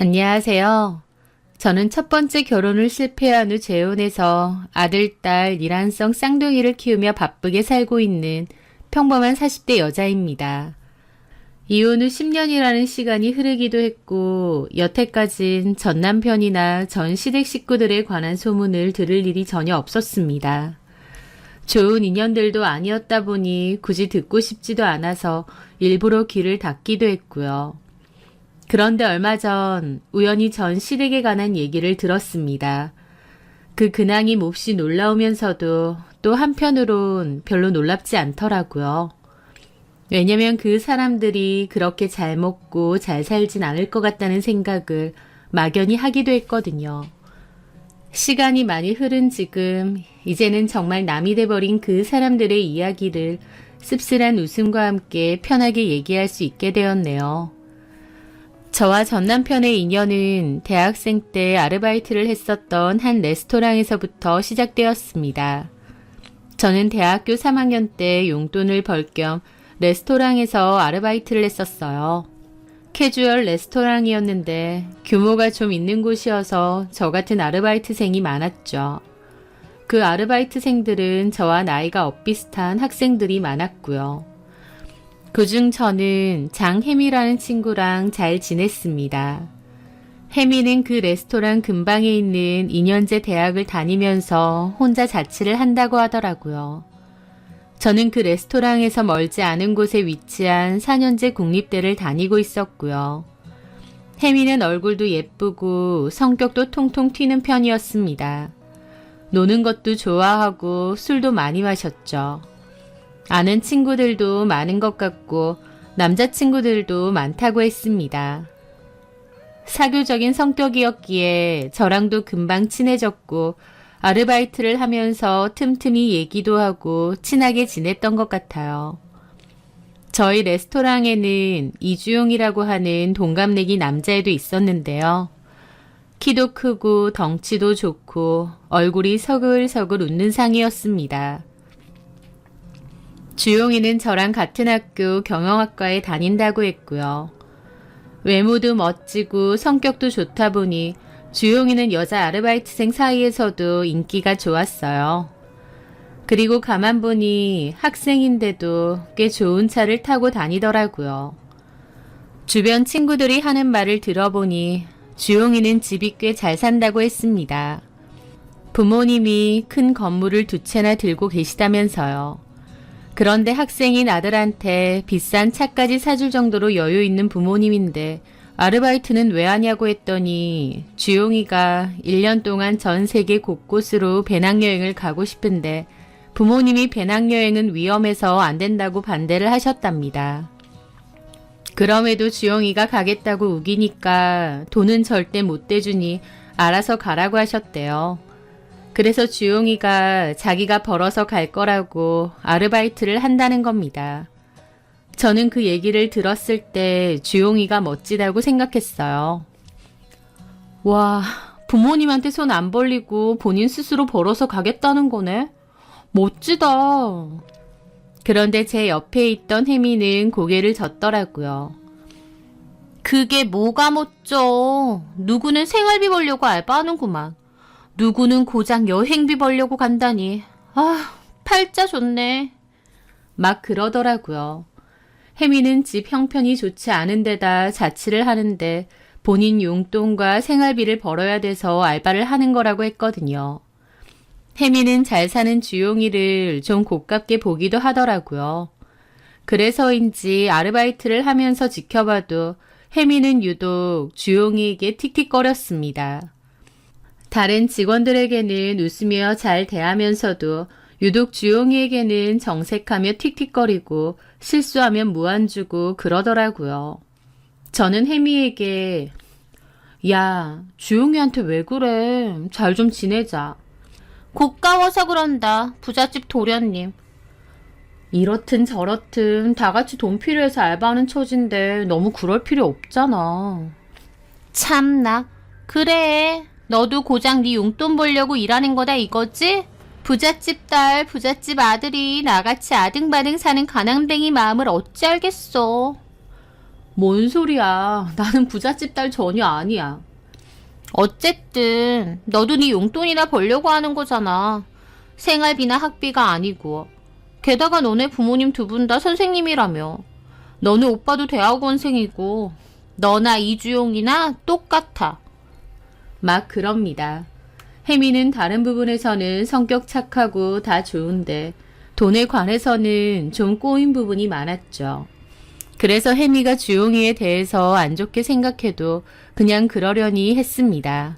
안녕하세요. 저는 첫 번째 결혼을 실패한 후 재혼해서 아들, 딸, 일란성 쌍둥이를 키우며 바쁘게 살고 있는 평범한 40대 여자입니다. 이혼 후 10년이라는 시간이 흐르기도 했고 여태까진 전 남편이나 전 시댁 식구들에 관한 소문을 들을 일이 전혀 없었습니다. 좋은 인연들도 아니었다 보니 굳이 듣고 싶지도 않아서 일부러 귀를 닫기도 했고요. 그런데 얼마 전 우연히 전 시댁에 관한 얘기를 들었습니다. 그 근황이 몹시 놀라우면서도 또 한편으론 별로 놀랍지 않더라고요. 왜냐면 그 사람들이 그렇게 잘 먹고 잘 살진 않을 것 같다는 생각을 막연히 하기도 했거든요. 시간이 많이 흐른 지금 이제는 정말 남이 돼버린 그 사람들의 이야기를 씁쓸한 웃음과 함께 편하게 얘기할 수 있게 되었네요. 저와 전 남편의 인연은 대학생 때 아르바이트를 했었던 한 레스토랑에서부터 시작되었습니다. 저는 대학교 3학년 때 용돈을 벌 겸 레스토랑에서 아르바이트를 했었어요. 캐주얼 레스토랑이었는데 규모가 좀 있는 곳이어서 저 같은 아르바이트생이 많았죠. 그 아르바이트생들은 저와 나이가 엇비슷한 학생들이 많았고요. 그중 저는 장혜미라는 친구랑 잘 지냈습니다. 혜미는 그 레스토랑 근방에 있는 2년제 대학을 다니면서 혼자 자취를 한다고 하더라고요. 저는 그 레스토랑에서 멀지 않은 곳에 위치한 4년제 국립대를 다니고 있었고요. 혜미는 얼굴도 예쁘고 성격도 통통 튀는 편이었습니다. 노는 것도 좋아하고 술도 많이 마셨죠. 아는 친구들도 많은 것 같고 남자친구들도 많다고 했습니다. 사교적인 성격이었기에 저랑도 금방 친해졌고 아르바이트를 하면서 틈틈이 얘기도 하고 친하게 지냈던 것 같아요. 저희 레스토랑에는 이주용이라고 하는 동갑내기 남자애도 있었는데요. 키도 크고 덩치도 좋고 얼굴이 서글서글 웃는 상이었습니다. 주용이는 저랑 같은 학교 경영학과에 다닌다고 했고요. 외모도 멋지고 성격도 좋다 보니 주용이는 여자 아르바이트생 사이에서도 인기가 좋았어요. 그리고 가만 보니 학생인데도 꽤 좋은 차를 타고 다니더라고요. 주변 친구들이 하는 말을 들어보니 주용이는 집이 꽤 잘 산다고 했습니다. 부모님이 큰 건물을 2채나 들고 계시다면서요. 그런데 학생인 아들한테 비싼 차까지 사줄 정도로 여유 있는 부모님인데 아르바이트는 왜 하냐고 했더니 주용이가 1년 동안 전 세계 곳곳으로 배낭여행을 가고 싶은데 부모님이 배낭여행은 위험해서 안 된다고 반대를 하셨답니다. 그럼에도 주용이가 가겠다고 우기니까 돈은 절대 못 대주니 알아서 가라고 하셨대요. 그래서 주용이가 자기가 벌어서 갈 거라고 아르바이트를 한다는 겁니다. 저는 그 얘기를 들었을 때 주용이가 멋지다고 생각했어요. 와, 부모님한테 손 안 벌리고 본인 스스로 벌어서 가겠다는 거네? 멋지다. 그런데 제 옆에 있던 혜미는 고개를 젓더라고요. 그게 뭐가 멋져. 누구는 생활비 벌려고 알바하는구만. 누구는 고작 여행비 벌려고 간다니. 아, 팔자 좋네. 막 그러더라고요. 혜미는 집 형편이 좋지 않은 데다 자취를 하는데 본인 용돈과 생활비를 벌어야 돼서 알바를 하는 거라고 했거든요. 혜미는 잘 사는 주용이를 좀 고깝게 보기도 하더라고요. 그래서인지 아르바이트를 하면서 지켜봐도 혜미는 유독 주용이에게 틱틱거렸습니다. 다른 직원들에게는 웃으며 잘 대하면서도 유독 주용이에게는 정색하며 틱틱거리고 실수하면 무안 주고 그러더라고요. 저는 혜미에게 야, 주용이한테 왜 그래? 잘 좀 지내자. 고가워서 그런다. 부잣집 도련님. 이렇든 저렇든 다 같이 돈 필요해서 알바하는 처진데 너무 그럴 필요 없잖아. 참나. 그래. 너도 고작 네 용돈 벌려고 일하는 거다 이거지? 부잣집 딸, 부잣집 아들이 나같이 아등바등 사는 가난뱅이 마음을 어찌 알겠어. 뭔 소리야. 나는 부잣집 딸 전혀 아니야. 어쨌든 너도 네 용돈이나 벌려고 하는 거잖아. 생활비나 학비가 아니고. 게다가 너네 부모님 두 분 다 선생님이라며. 너는 오빠도 대학원생이고 너나 이주용이나 똑같아. 막 그럽니다. 혜미는 다른 부분에서는 성격 착하고 다 좋은데 돈에 관해서는 좀 꼬인 부분이 많았죠. 그래서 혜미가 주용이에 대해서 안 좋게 생각해도 그냥 그러려니 했습니다.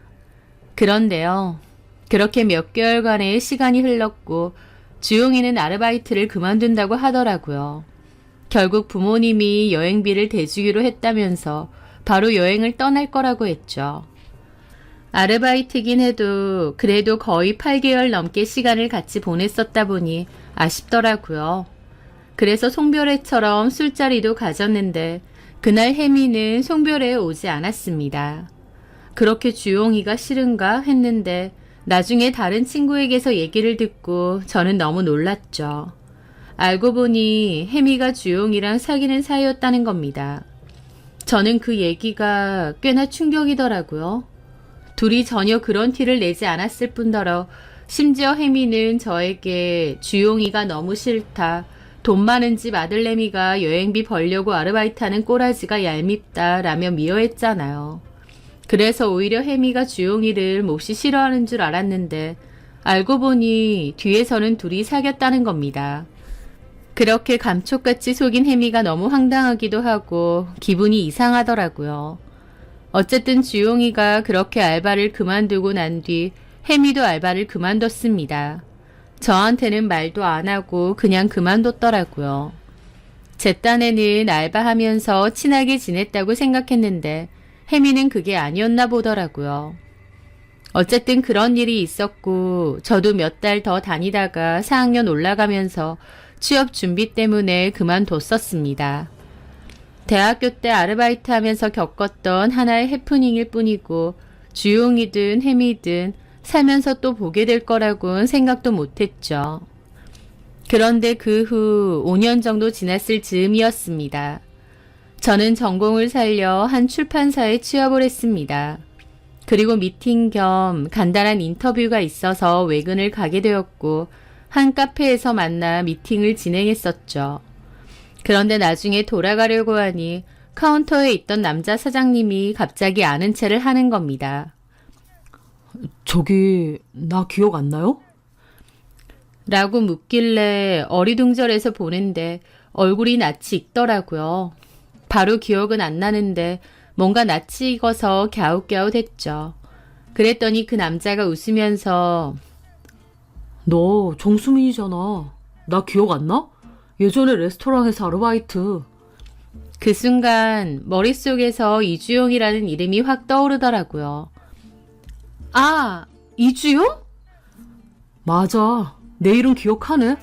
그런데요. 그렇게 몇 개월간의 시간이 흘렀고 주용이는 아르바이트를 그만둔다고 하더라고요. 결국 부모님이 여행비를 대주기로 했다면서 바로 여행을 떠날 거라고 했죠. 아르바이트긴 해도 그래도 거의 8개월 넘게 시간을 같이 보냈었다 보니 아쉽더라고요. 그래서 송별회처럼 술자리도 가졌는데 그날 혜미는 송별회에 오지 않았습니다. 그렇게 주용이가 싫은가 했는데 나중에 다른 친구에게서 얘기를 듣고 저는 너무 놀랐죠. 알고 보니 혜미가 주용이랑 사귀는 사이였다는 겁니다. 저는 그 얘기가 꽤나 충격이더라고요. 둘이 전혀 그런 티를 내지 않았을 뿐더러 심지어 혜미는 저에게 주용이가 너무 싫다. 돈 많은 집 아들내미가 여행비 벌려고 아르바이트하는 꼬라지가 얄밉다 라며 미워했잖아요. 그래서 오히려 혜미가 주용이를 몹시 싫어하는 줄 알았는데 알고 보니 뒤에서는 둘이 사귀었다는 겁니다. 그렇게 감쪽같이 속인 혜미가 너무 황당하기도 하고 기분이 이상하더라고요. 어쨌든 주용이가 그렇게 알바를 그만두고 난 뒤 혜미도 알바를 그만뒀습니다. 저한테는 말도 안 하고 그냥 그만뒀더라고요. 제 딴에는 알바하면서 친하게 지냈다고 생각했는데 혜미는 그게 아니었나 보더라고요. 어쨌든 그런 일이 있었고 저도 몇 달 더 다니다가 4학년 올라가면서 취업 준비 때문에 그만뒀었습니다. 대학교 때 아르바이트 하면서 겪었던 하나의 해프닝일 뿐이고 주용이든 혜미든 살면서 또 보게 될 거라고는 생각도 못했죠. 그런데 그 후 5년 정도 지났을 즈음이었습니다. 저는 전공을 살려 한 출판사에 취업을 했습니다. 그리고 미팅 겸 간단한 인터뷰가 있어서 외근을 가게 되었고 한 카페에서 만나 미팅을 진행했었죠. 그런데 나중에 돌아가려고 하니 카운터에 있던 남자 사장님이 갑자기 아는 체를 하는 겁니다. 저기 나 기억 안 나요? 라고 묻길래 어리둥절해서 보는데 얼굴이 낯이 익더라고요. 바로 기억은 안 나는데 뭔가 낯이 익어서 갸웃갸웃했죠. 그랬더니 그 남자가 웃으면서 너 정수민이잖아. 나 기억 안 나? 예전에 레스토랑에서 아르바이트. 그 순간 머릿속에서 이주용이라는 이름이 확 떠오르더라고요. 아, 이주용? 맞아. 내 이름 기억하네.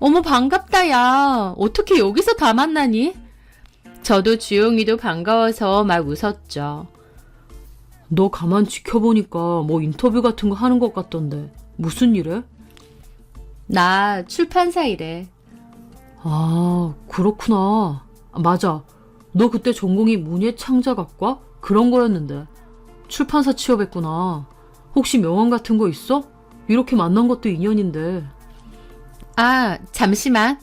어머 반갑다 야. 어떻게 여기서 다 만나니? 저도 주용이도 반가워서 막 웃었죠. 너 가만 지켜보니까 뭐 인터뷰 같은 거 하는 것 같던데. 무슨 일해? 나 출판사 일해. 아, 그렇구나. 맞아. 너 그때 전공이 문예창작학과? 그런 거였는데. 출판사 취업했구나. 혹시 명함 같은 거 있어? 이렇게 만난 것도 인연인데. 아, 잠시만.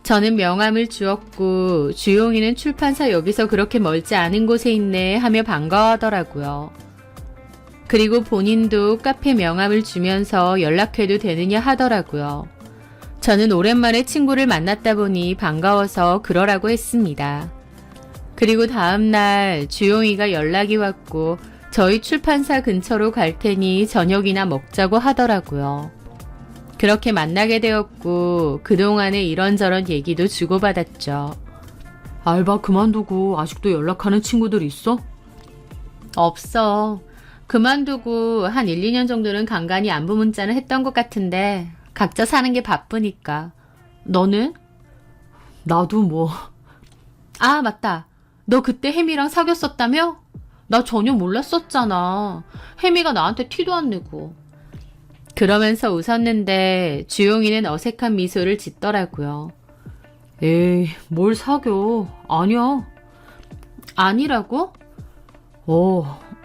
저는 명함을 주었고 주용이는 출판사 여기서 그렇게 멀지 않은 곳에 있네 하며 반가워하더라고요. 그리고 본인도 카페 명함을 주면서 연락해도 되느냐 하더라고요. 저는 오랜만에 친구를 만났다 보니 반가워서 그러라고 했습니다. 그리고 다음날 주용이가 연락이 왔고 저희 출판사 근처로 갈 테니 저녁이나 먹자고 하더라고요. 그렇게 만나게 되었고 그동안의 이런저런 얘기도 주고받았죠. 알바 그만두고 아직도 연락하는 친구들 있어? 없어. 그만두고 한 1, 2년 정도는 간간히 안부 문자는 했던 것 같은데 각자 사는 게 바쁘니까. 너는? 나도 뭐. 아, 맞다. 너 그때 혜미랑 사귀었었다며? 나 전혀 몰랐었잖아. 혜미가 나한테 티도 안 내고. 그러면서 웃었는데 주용이는 어색한 미소를 짓더라고요. 에이, 뭘 사겨. 아니야. 아니라고?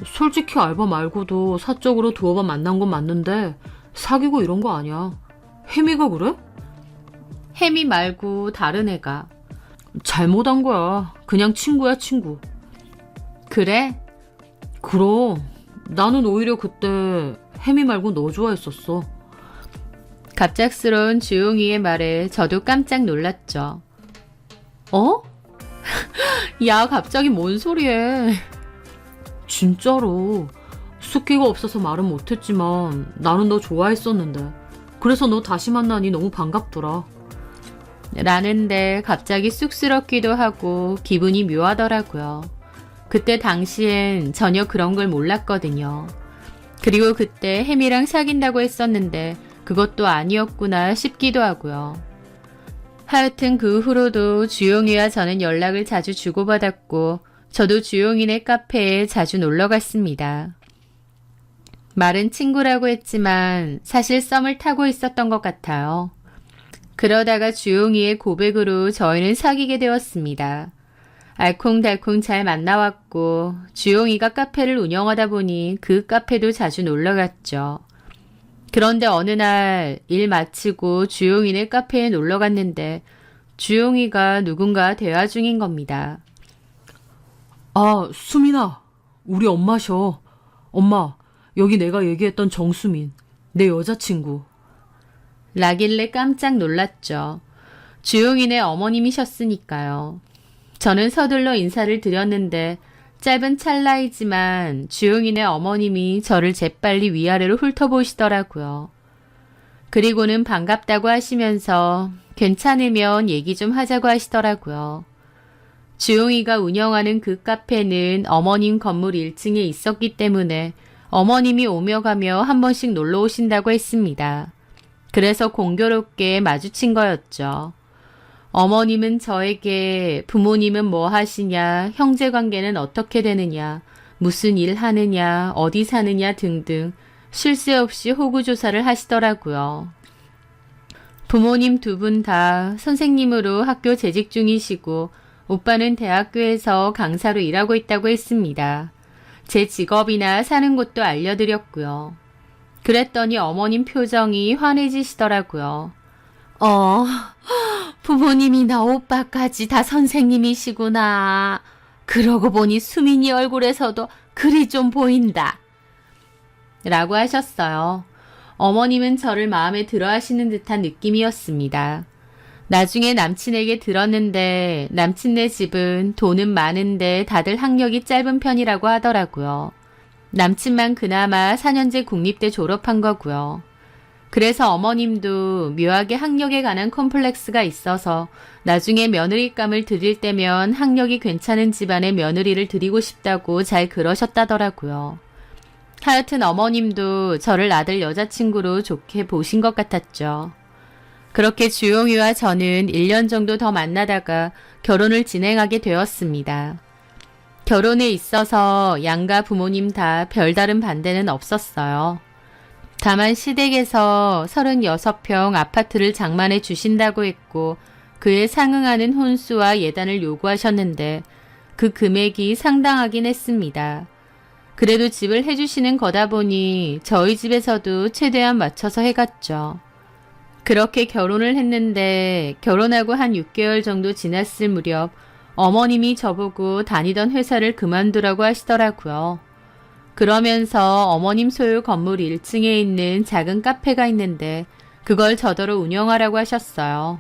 솔직히 알바 말고도 사적으로 두어 번 만난 건 맞는데 사귀고 이런 거 아니야. 혜미가 그래? 혜미 말고 다른 애가. 잘못한 거야. 그냥 친구야, 친구. 그래? 그럼 나는 오히려 그때 혜미 말고 너 좋아했었어. 갑작스러운 주용이의 말에 저도 깜짝 놀랐죠. 어? 야, 갑자기 뭔 소리해. 진짜로. 숫기가 없어서 말은 못했지만 나는 너 좋아했었는데. 그래서 너 다시 만나니 너무 반갑더라. 라는데 갑자기 쑥스럽기도 하고 기분이 묘하더라고요. 그때 당시엔 전혀 그런 걸 몰랐거든요. 그리고 그때 혜미랑 사귄다고 했었는데 그것도 아니었구나 싶기도 하고요. 하여튼 그 후로도 주용이와 저는 연락을 자주 주고받았고 저도 주용이네 카페에 자주 놀러 갔습니다. 말은 친구라고 했지만 사실 썸을 타고 있었던 것 같아요. 그러다가 주용이의 고백으로 저희는 사귀게 되었습니다. 알콩달콩 잘 만나왔고 주용이가 카페를 운영하다 보니 그 카페도 자주 놀러 갔죠. 그런데 어느 날 일 마치고 주용이네 카페에 놀러 갔는데 주용이가 누군가 대화 중인 겁니다. 아, 수민아. 우리 엄마셔. 엄마, 여기 내가 얘기했던 정수민. 내 여자친구. 라길래 깜짝 놀랐죠. 주용이네 어머님이셨으니까요. 저는 서둘러 인사를 드렸는데 짧은 찰나이지만 주용이네 어머님이 저를 재빨리 위아래로 훑어보시더라고요. 그리고는 반갑다고 하시면서 괜찮으면 얘기 좀 하자고 하시더라고요. 주용이가 운영하는 그 카페는 어머님 건물 1층에 있었기 때문에 어머님이 오며 가며 한 번씩 놀러 오신다고 했습니다. 그래서 공교롭게 마주친 거였죠. 어머님은 저에게 부모님은 뭐 하시냐, 형제 관계는 어떻게 되느냐, 무슨 일 하느냐, 어디 사느냐 등등 쉴 새 없이 호구조사를 하시더라고요. 부모님 두 분 다 선생님으로 학교 재직 중이시고 오빠는 대학교에서 강사로 일하고 있다고 했습니다. 제 직업이나 사는 곳도 알려드렸고요. 그랬더니 어머님 표정이 환해지시더라고요. 부모님이나 오빠까지 다 선생님이시구나. 그러고 보니 수민이 얼굴에서도 글이 좀 보인다. 라고 하셨어요. 어머님은 저를 마음에 들어 하시는 듯한 느낌이었습니다. 나중에 남친에게 들었는데 남친네 집은 돈은 많은데 다들 학력이 짧은 편이라고 하더라고요. 남친만 그나마 4년제 국립대 졸업한 거고요. 그래서 어머님도 묘하게 학력에 관한 컴플렉스가 있어서 나중에 며느리감을 드릴 때면 학력이 괜찮은 집안의 며느리를 드리고 싶다고 잘 그러셨다더라고요. 하여튼 어머님도 저를 아들 여자친구로 좋게 보신 것 같았죠. 그렇게 주용이와 저는 1년 정도 더 만나다가 결혼을 진행하게 되었습니다. 결혼에 있어서 양가 부모님 다 별다른 반대는 없었어요. 다만 시댁에서 36평 아파트를 장만해 주신다고 했고 그에 상응하는 혼수와 예단을 요구하셨는데 그 금액이 상당하긴 했습니다. 그래도 집을 해주시는 거다 보니 저희 집에서도 최대한 맞춰서 해갔죠. 그렇게 결혼을 했는데 결혼하고 한 6개월 정도 지났을 무렵 어머님이 저보고 다니던 회사를 그만두라고 하시더라고요. 그러면서 어머님 소유 건물 1층에 있는 작은 카페가 있는데 그걸 저더러 운영하라고 하셨어요.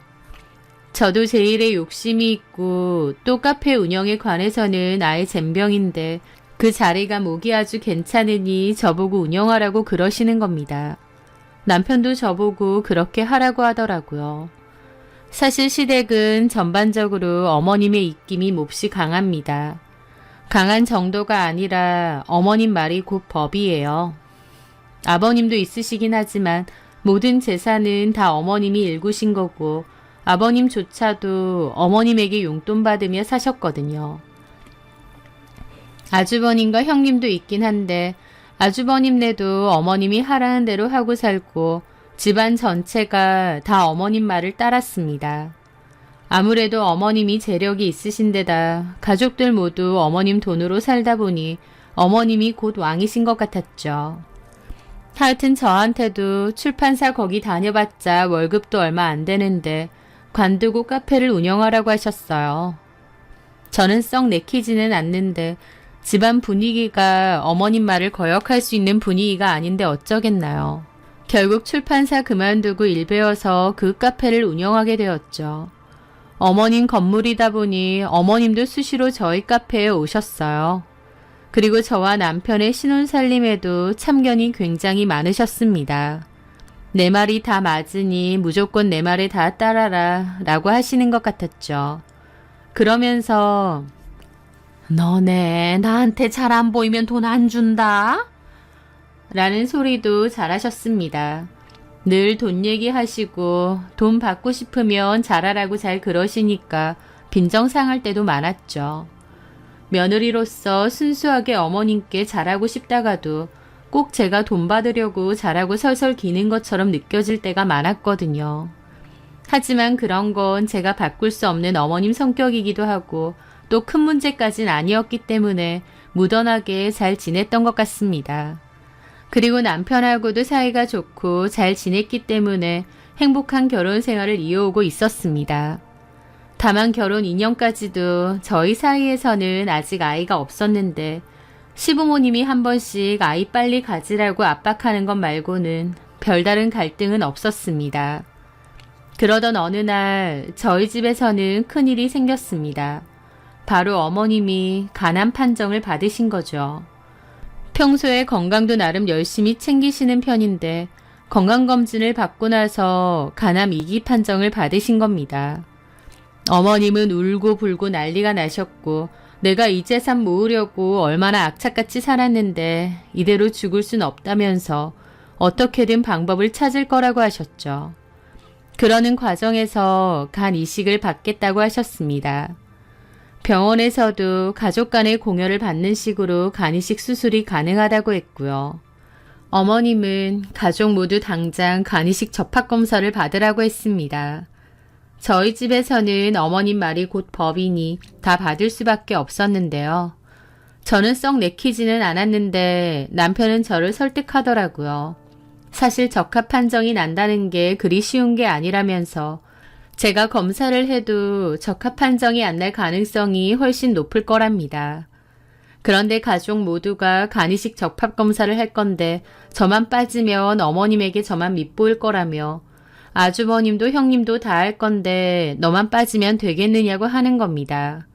저도 제 일에 욕심이 있고 또 카페 운영에 관해서는 아예 젬병인데 그 자리가 목이 아주 괜찮으니 저보고 운영하라고 그러시는 겁니다. 남편도 저보고 그렇게 하라고 하더라고요. 사실 시댁은 전반적으로 어머님의 입김이 몹시 강합니다. 강한 정도가 아니라 어머님 말이 곧 법이에요. 아버님도 있으시긴 하지만 모든 재산은 다 어머님이 일구신 거고 아버님조차도 어머님에게 용돈 받으며 사셨거든요. 아주버님과 형님도 있긴 한데 아주버님네도 어머님이 하라는 대로 하고 살고 집안 전체가 다 어머님 말을 따랐습니다. 아무래도 어머님이 재력이 있으신데다 가족들 모두 어머님 돈으로 살다 보니 어머님이 곧 왕이신 것 같았죠. 하여튼 저한테도 출판사 거기 다녀봤자 월급도 얼마 안 되는데 관두고 카페를 운영하라고 하셨어요. 저는 썩 내키지는 않는데 집안 분위기가 어머님 말을 거역할 수 있는 분위기가 아닌데 어쩌겠나요. 결국 출판사 그만두고 일 배워서 그 카페를 운영하게 되었죠. 어머님 건물이다 보니 어머님도 수시로 저희 카페에 오셨어요. 그리고 저와 남편의 신혼살림에도 참견이 굉장히 많으셨습니다. 내 말이 다 맞으니 무조건 내 말에 다 따라라 라고 하시는 것 같았죠. 그러면서 너네 나한테 잘 안 보이면 돈 안 준다? 라는 소리도 잘하셨습니다. 늘 돈 얘기하시고 돈 받고 싶으면 잘하라고 잘 그러시니까 빈정상할 때도 많았죠. 며느리로서 순수하게 어머님께 잘하고 싶다가도 꼭 제가 돈 받으려고 잘하고 설설 기는 것처럼 느껴질 때가 많았거든요. 하지만 그런 건 제가 바꿀 수 없는 어머님 성격이기도 하고 또 큰 문제까진 아니었기 때문에 무던하게 잘 지냈던 것 같습니다. 그리고 남편하고도 사이가 좋고 잘 지냈기 때문에 행복한 결혼 생활을 이어오고 있었습니다. 다만 결혼 2년까지도 저희 사이에서는 아직 아이가 없었는데 시부모님이 한 번씩 아이 빨리 가지라고 압박하는 것 말고는 별다른 갈등은 없었습니다. 그러던 어느 날 저희 집에서는 큰일이 생겼습니다. 바로 어머님이 간암 판정을 받으신 거죠. 평소에 건강도 나름 열심히 챙기시는 편인데 건강검진을 받고 나서 간암 2기 판정을 받으신 겁니다. 어머님은 울고 불고 난리가 나셨고 내가 이 재산 모으려고 얼마나 악착같이 살았는데 이대로 죽을 순 없다면서 어떻게든 방법을 찾을 거라고 하셨죠. 그러는 과정에서 간 이식을 받겠다고 하셨습니다. 병원에서도 가족 간의 공여를 받는 식으로 간 이식 수술이 가능하다고 했고요. 어머님은 가족 모두 당장 간 이식 접합검사를 받으라고 했습니다. 저희 집에서는 어머님 말이 곧 법이니 다 받을 수밖에 없었는데요. 저는 썩 내키지는 않았는데 남편은 저를 설득하더라고요. 사실 적합 판정이 난다는 게 그리 쉬운 게 아니라면서 제가 검사를 해도 적합 판정이 안 날 가능성이 훨씬 높을 거랍니다. 그런데 가족 모두가 간이식 적합 검사를 할 건데 저만 빠지면 어머님에게 저만 밉보일 거라며 아주버님도 형님도 다 할 건데 너만 빠지면 되겠느냐고 하는 겁니다.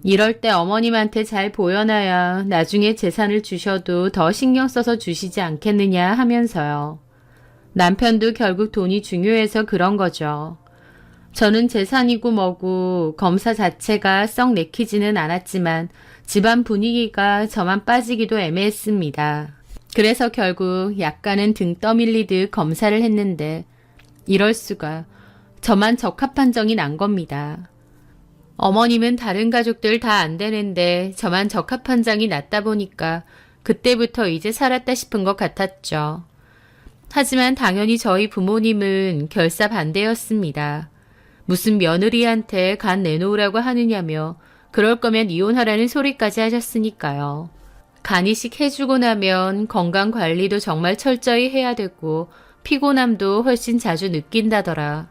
이럴 때 어머님한테 잘 보여놔야 나중에 재산을 주셔도 더 신경 써서 주시지 않겠느냐 하면서요. 남편도 결국 돈이 중요해서 그런 거죠. 저는 재산이고 뭐고 검사 자체가 썩 내키지는 않았지만 집안 분위기가 저만 빠지기도 애매했습니다. 그래서 결국 약간은 등 떠밀리듯 검사를 했는데 이럴 수가 저만 적합 판정이 난 겁니다. 어머님은 다른 가족들 다 안 되는데 저만 적합 판정이 났다 보니까 그때부터 이제 살았다 싶은 것 같았죠. 하지만 당연히 저희 부모님은 결사 반대였습니다. 무슨 며느리한테 간 내놓으라고 하느냐며 그럴 거면 이혼하라는 소리까지 하셨으니까요. 간 이식 해주고 나면 건강관리도 정말 철저히 해야 되고 피곤함도 훨씬 자주 느낀다더라.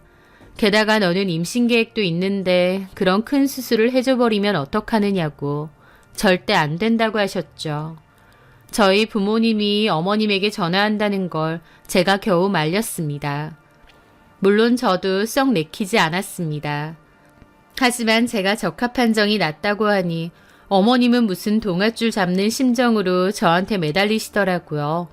게다가 너는 임신 계획도 있는데 그런 큰 수술을 해줘버리면 어떡하느냐고 절대 안 된다고 하셨죠. 저희 부모님이 어머님에게 전화한다는 걸 제가 겨우 말렸습니다. 물론 저도 썩 내키지 않았습니다. 하지만 제가 적합 판정이 났다고 하니 어머님은 무슨 동아줄 잡는 심정으로 저한테 매달리시더라고요.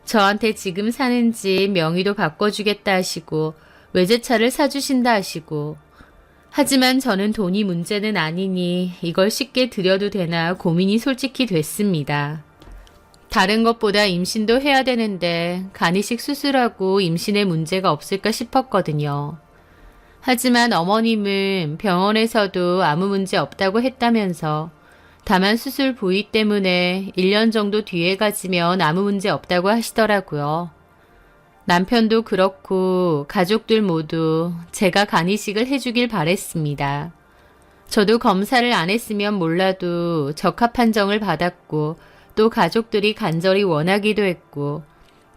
저한테 지금 사는 집 명의도 바꿔주겠다 하시고 외제차를 사주신다 하시고 하지만 저는 돈이 문제는 아니니 이걸 쉽게 드려도 되나 고민이 솔직히 됐습니다. 다른 것보다 임신도 해야 되는데 간이식 수술하고 임신에 문제가 없을까 싶었거든요. 하지만 어머님은 병원에서도 아무 문제 없다고 했다면서 다만 수술 부위 때문에 1년 정도 뒤에 가지면 아무 문제 없다고 하시더라고요. 남편도 그렇고 가족들 모두 제가 간이식을 해주길 바랬습니다. 저도 검사를 안 했으면 몰라도 적합 판정을 받았고 또 가족들이 간절히 원하기도 했고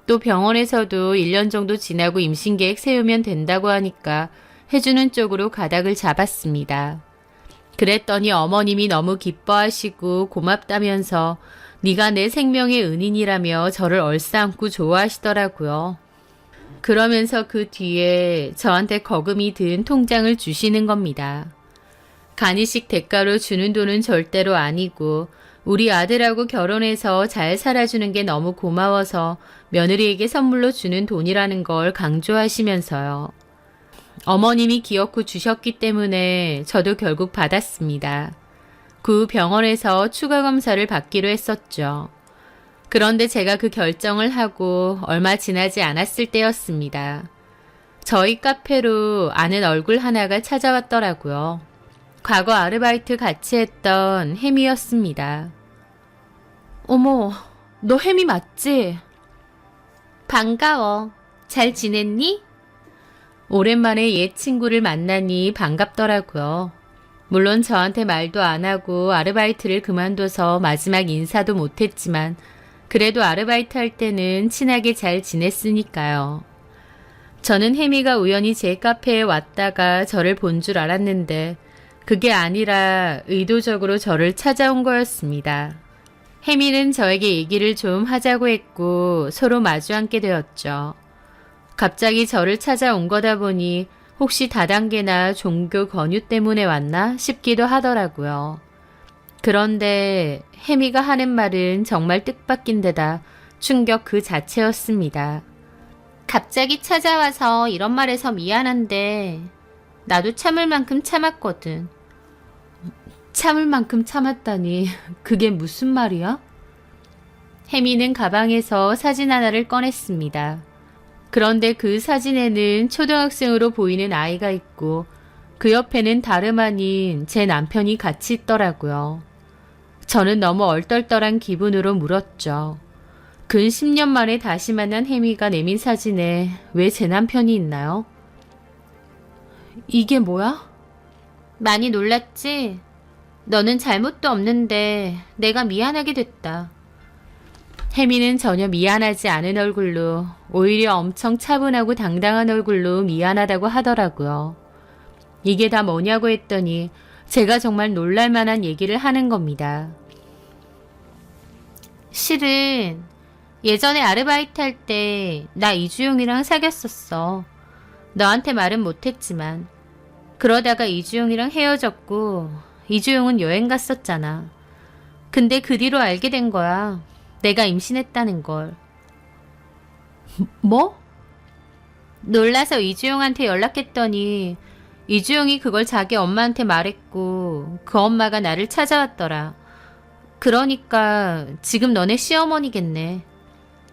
또 병원에서도 1년 정도 지나고 임신 계획 세우면 된다고 하니까 해주는 쪽으로 가닥을 잡았습니다. 그랬더니 어머님이 너무 기뻐하시고 고맙다면서 네가 내 생명의 은인이라며 저를 얼싸안고 좋아하시더라고요. 그러면서 그 뒤에 저한테 거금이 든 통장을 주시는 겁니다. 간이식 대가로 주는 돈은 절대로 아니고 우리 아들하고 결혼해서 잘 살아주는 게 너무 고마워서 며느리에게 선물로 주는 돈이라는 걸 강조하시면서요. 어머님이 기어코 주셨기 때문에 저도 결국 받았습니다. 그 후 병원에서 추가 검사를 받기로 했었죠. 그런데 제가 그 결정을 하고 얼마 지나지 않았을 때였습니다. 저희 카페로 아는 얼굴 하나가 찾아왔더라고요. 과거 아르바이트 같이 했던 혜미였습니다. 어머, 너 혜미 맞지? 반가워. 잘 지냈니? 오랜만에 옛 친구를 만나니 반갑더라고요. 물론 저한테 말도 안 하고 아르바이트를 그만둬서 마지막 인사도 못했지만 그래도 아르바이트 할 때는 친하게 잘 지냈으니까요. 저는 혜미가 우연히 제 카페에 왔다가 저를 본 줄 알았는데 그게 아니라 의도적으로 저를 찾아온 거였습니다. 혜미는 저에게 얘기를 좀 하자고 했고 서로 마주 앉게 되었죠. 갑자기 저를 찾아온 거다 보니 혹시 다단계나 종교 권유 때문에 왔나 싶기도 하더라고요. 그런데 혜미가 하는 말은 정말 뜻밖인 데다 충격 그 자체였습니다. 갑자기 찾아와서 이런 말해서 미안한데 나도 참을 만큼 참았거든. 참을 만큼 참았다니 그게 무슨 말이야? 혜미는 가방에서 사진 하나를 꺼냈습니다. 그런데 그 사진에는 초등학생으로 보이는 아이가 있고 그 옆에는 다름 아닌 제 남편이 같이 있더라고요. 저는 너무 얼떨떨한 기분으로 물었죠. 근 10년 만에 다시 만난 혜미가 내민 사진에 왜 제 남편이 있나요? 이게 뭐야? 많이 놀랐지? 너는 잘못도 없는데 내가 미안하게 됐다. 혜미는 전혀 미안하지 않은 얼굴로 오히려 엄청 차분하고 당당한 얼굴로 미안하다고 하더라고요. 이게 다 뭐냐고 했더니 제가 정말 놀랄만한 얘기를 하는 겁니다. 실은 예전에 아르바이트 할 때 나 이주용이랑 사귀었었어. 너한테 말은 못했지만 그러다가 이주용이랑 헤어졌고 이주용은 여행 갔었잖아. 근데 그 뒤로 알게 된 거야. 내가 임신했다는 걸. 뭐? 놀라서 이주용한테 연락했더니 이주용이 그걸 자기 엄마한테 말했고 그 엄마가 나를 찾아왔더라. 그러니까 지금 너네 시어머니겠네.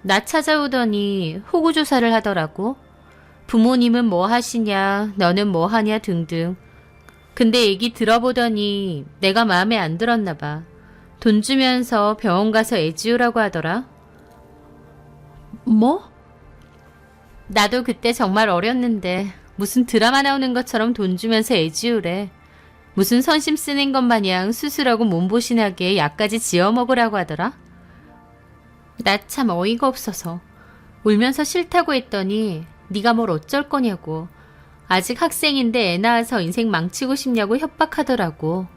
나 찾아오더니 호구조사를 하더라고. 부모님은 뭐 하시냐, 너는 뭐 하냐 등등. 근데 얘기 들어보더니 내가 마음에 안 들었나 봐. 돈 주면서 병원 가서 애 지우라고 하더라. 뭐? 나도 그때 정말 어렸는데 무슨 드라마 나오는 것처럼 돈 주면서 애 지우래. 무슨 선심 쓰는 것 마냥 수술하고 몸보신하게 약까지 지어 먹으라고 하더라. 나 참 어이가 없어서 울면서 싫다고 했더니 네가 뭘 어쩔 거냐고. 아직 학생인데 애 낳아서 인생 망치고 싶냐고 협박하더라고.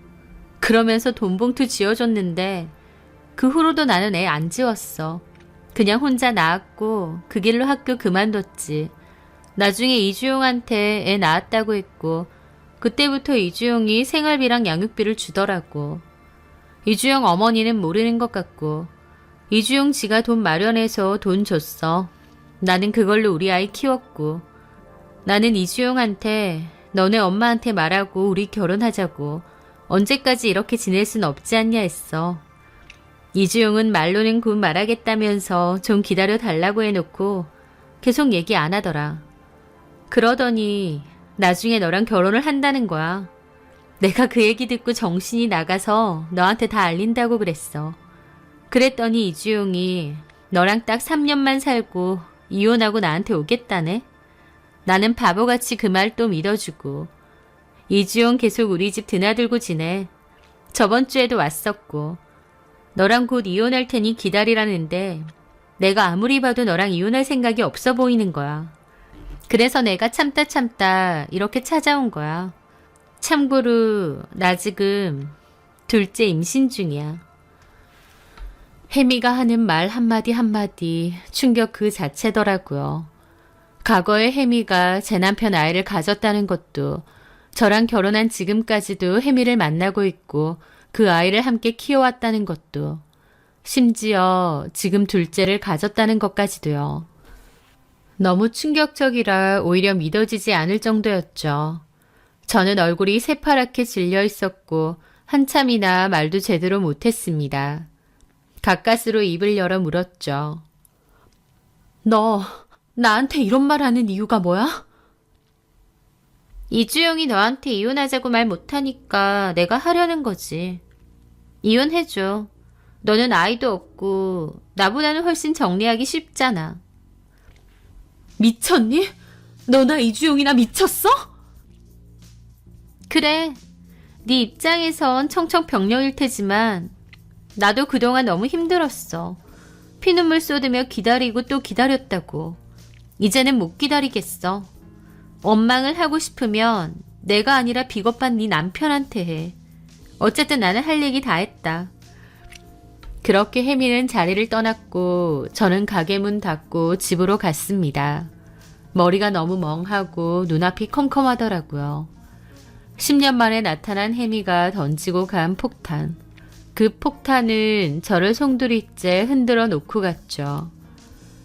그러면서 돈봉투 지어줬는데 그 후로도 나는 애 안 지웠어. 그냥 혼자 낳았고 그 길로 학교 그만뒀지. 나중에 이주용한테 애 낳았다고 했고 그때부터 이주용이 생활비랑 양육비를 주더라고. 이주용 어머니는 모르는 것 같고 이주용 지가 돈 마련해서 돈 줬어. 나는 그걸로 우리 아이 키웠고 나는 이주용한테 너네 엄마한테 말하고 우리 결혼하자고 언제까지 이렇게 지낼 순 없지 않냐 했어. 이주용은 말로는 곧 말하겠다면서 좀 기다려 달라고 해놓고 계속 얘기 안 하더라. 그러더니 나중에 너랑 결혼을 한다는 거야. 내가 그 얘기 듣고 정신이 나가서 너한테 다 알린다고 그랬어. 그랬더니 이주용이 너랑 딱 3년만 살고 이혼하고 나한테 오겠다네. 나는 바보같이 그 말 또 믿어주고. 이주영 계속 우리 집 드나들고 지내. 저번 주에도 왔었고. 너랑 곧 이혼할 테니 기다리라는데 내가 아무리 봐도 너랑 이혼할 생각이 없어 보이는 거야. 그래서 내가 참다 이렇게 찾아온 거야. 참고로 나 지금 둘째 임신 중이야. 혜미가 하는 말 한마디 한마디 충격 그 자체더라고요. 과거에 혜미가 제 남편 아이를 가졌다는 것도, 저랑 결혼한 지금까지도 혜미를 만나고 있고 그 아이를 함께 키워왔다는 것도, 심지어 지금 둘째를 가졌다는 것까지도요. 너무 충격적이라 오히려 믿어지지 않을 정도였죠. 저는 얼굴이 새파랗게 질려 있었고 한참이나 말도 제대로 못했습니다. 가까스로 입을 열어 물었죠. 너 나한테 이런 말 하는 이유가 뭐야? 이주영이 너한테 이혼하자고 말 못하니까 내가 하려는 거지. 이혼해줘. 너는 아이도 없고 나보다는 훨씬 정리하기 쉽잖아. 미쳤니? 너나 이주영이나 미쳤어? 그래. 네 입장에선 청천벽력일 테지만 나도 그동안 너무 힘들었어. 피눈물 쏟으며 기다리고 또 기다렸다고. 이제는 못 기다리겠어. 원망을 하고 싶으면 내가 아니라 비겁한 네 남편한테 해. 어쨌든 나는 할 얘기 다 했다. 그렇게 혜미는 자리를 떠났고 저는 가게 문 닫고 집으로 갔습니다. 머리가 너무 멍하고 눈앞이 컴컴하더라고요. 10년 만에 나타난 혜미가 던지고 간 폭탄. 그 폭탄은 저를 송두리째 흔들어 놓고 갔죠.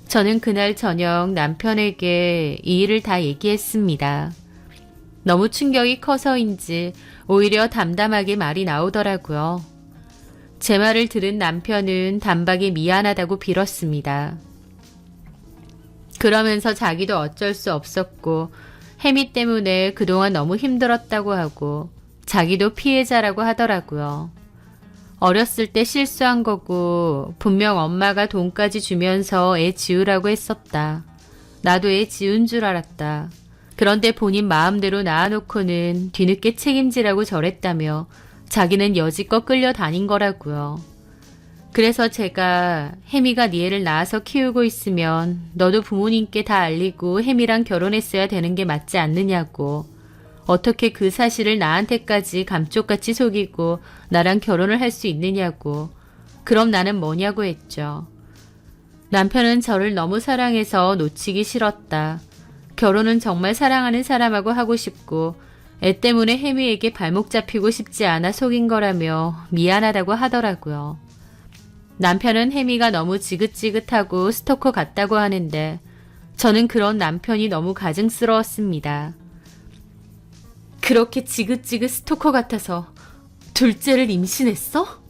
저는 그날 저녁 남편에게 이 일을 다 얘기했습니다. 너무 충격이 커서인지 오히려 담담하게 말이 나오더라고요. 제 말을 들은 남편은 단박에 미안하다고 빌었습니다. 그러면서 자기도 어쩔 수 없었고 혜미 때문에 그동안 너무 힘들었다고 하고 자기도 피해자라고 하더라고요. 어렸을 때 실수한 거고 분명 엄마가 돈까지 주면서 애 지우라고 했었다. 나도 애 지운 줄 알았다. 그런데 본인 마음대로 낳아놓고는 뒤늦게 책임지라고 저랬다며 자기는 여지껏 끌려다닌 거라고요. 그래서 제가 혜미가 네 애를 낳아서 키우고 있으면 너도 부모님께 다 알리고 혜미랑 결혼했어야 되는 게 맞지 않느냐고. 어떻게 그 사실을 나한테까지 감쪽같이 속이고 나랑 결혼을 할 수 있느냐고. 그럼 나는 뭐냐고 했죠. 남편은 저를 너무 사랑해서 놓치기 싫었다. 결혼은 정말 사랑하는 사람하고 하고 싶고 애 때문에 혜미에게 발목 잡히고 싶지 않아 속인 거라며 미안하다고 하더라고요. 남편은 혜미가 너무 지긋지긋하고 스토커 같다고 하는데 저는 그런 남편이 너무 가증스러웠습니다. 그렇게 지긋지긋 스토커 같아서 둘째를 임신했어?